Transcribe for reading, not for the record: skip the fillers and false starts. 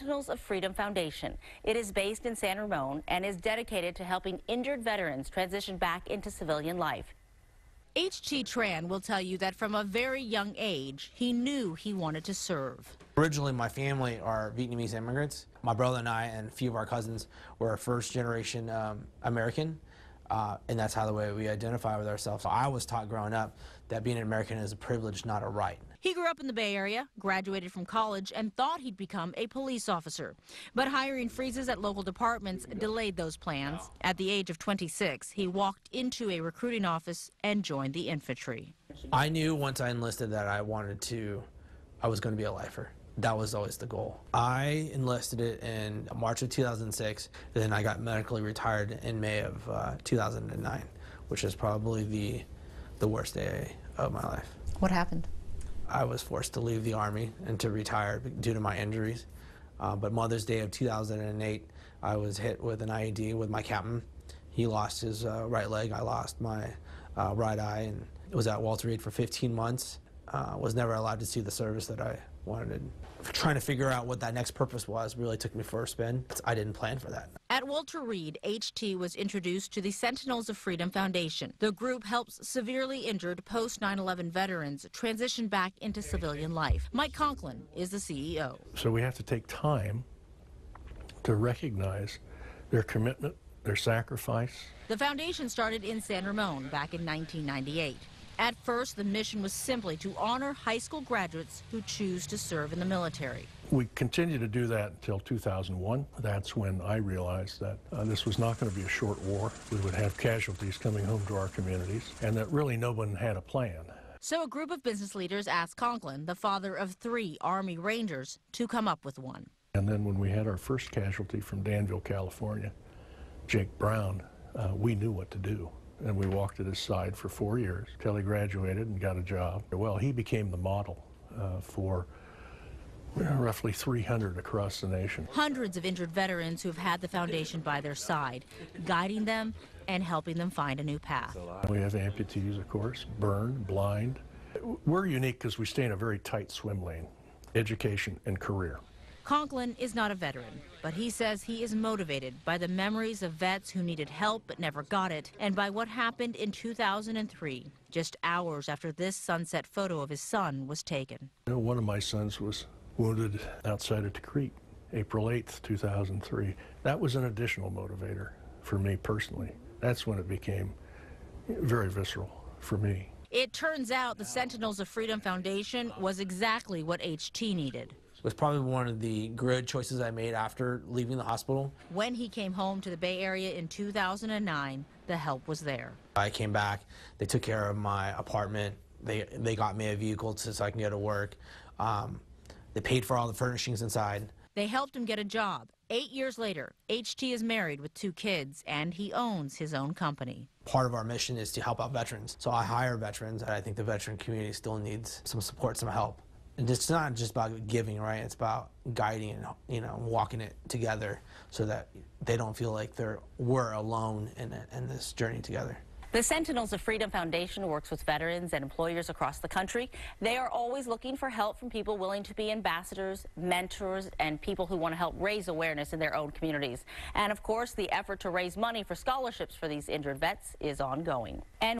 Sentinels of Freedom Foundation. It is based in San Ramon and is dedicated to helping injured veterans transition back into civilian life. H.T. Tran will tell you that from a very young age, he knew he wanted to serve. Originally, my family are Vietnamese immigrants. My brother and I and a few of our cousins were first-generation American, and that's how the way we identify with ourselves. I was taught growing up that being an American is a privilege, not a right. He grew up in the Bay Area, graduated from college, and thought he'd become a police officer. But hiring freezes at local departments delayed those plans. At the age of 26, he walked into a recruiting office and joined the infantry. I knew once I enlisted that I was going to be a lifer. That was always the goal. I enlisted it in March of 2006, then I got medically retired in May of 2009, which is probably the worst day of my life. What happened? I was forced to leave the Army and to retire due to my injuries. But Mother's Day of 2008, I was hit with an IED with my captain. He lost his right leg, I lost my right eye, and was at Walter Reed for 15 months. Was never allowed to see the service that I wanted. Trying to figure out what that next purpose was really took me for a spin. I didn't plan for that. At Walter Reed, H.T. was introduced to the Sentinels of Freedom Foundation. The group helps severely injured post-9/11 veterans transition back into civilian life. Mike Conklin is the CEO. So we have to take time to recognize their commitment, their sacrifice. The foundation started in San Ramon back in 1998. At first, the mission was simply to honor high school graduates who choose to serve in the military. We continued to do that until 2001. That's when I realized that this was not going to be a short war. We would have casualties coming home to our communities, and that really no one had a plan. So a group of business leaders asked Conklin, the father of 3 Army Rangers, to come up with one. And then when we had our first casualty from Danville, California, Jake Brown, we knew what to do. And we walked at his side for 4 years till he graduated and got a job. Well, he became the model for roughly 300 across the nation. Hundreds of injured veterans who have had the foundation by their side, guiding them and helping them find a new path. We have amputees, of course, burn, blind. We're unique because we stay in a very tight swim lane, education and career. Conklin is not a veteran, but he says he is motivated by the memories of vets who needed help but never got it, and by what happened in 2003, just hours after this sunset photo of his son was taken. You know, one of my sons was wounded outside of Tikrit, April 8th, 2003. That was an additional motivator for me personally. That's when it became very visceral for me. It turns out the Sentinels of Freedom Foundation was exactly what H.T. needed. It was probably one of the good choices I made after leaving the hospital. When he came home to the Bay Area in 2009, the help was there. I came back, they took care of my apartment, they got me a vehicle so I can go to work. They paid for all the furnishings inside. They helped him get a job. 8 years later, H.T. is married with 2 kids, and he owns his own company. Part of our mission is to help out veterans. So I hire veterans, and I think the veteran community still needs some support, some help. And it's not just about giving, right? It's about guiding and, walking it together so that they don't feel like we're alone in this journey together. The Sentinels of Freedom Foundation works with veterans and employers across the country. They are always looking for help from people willing to be ambassadors, mentors, and people who want to help raise awareness in their own communities. And of course, the effort to raise money for scholarships for these injured vets is ongoing. And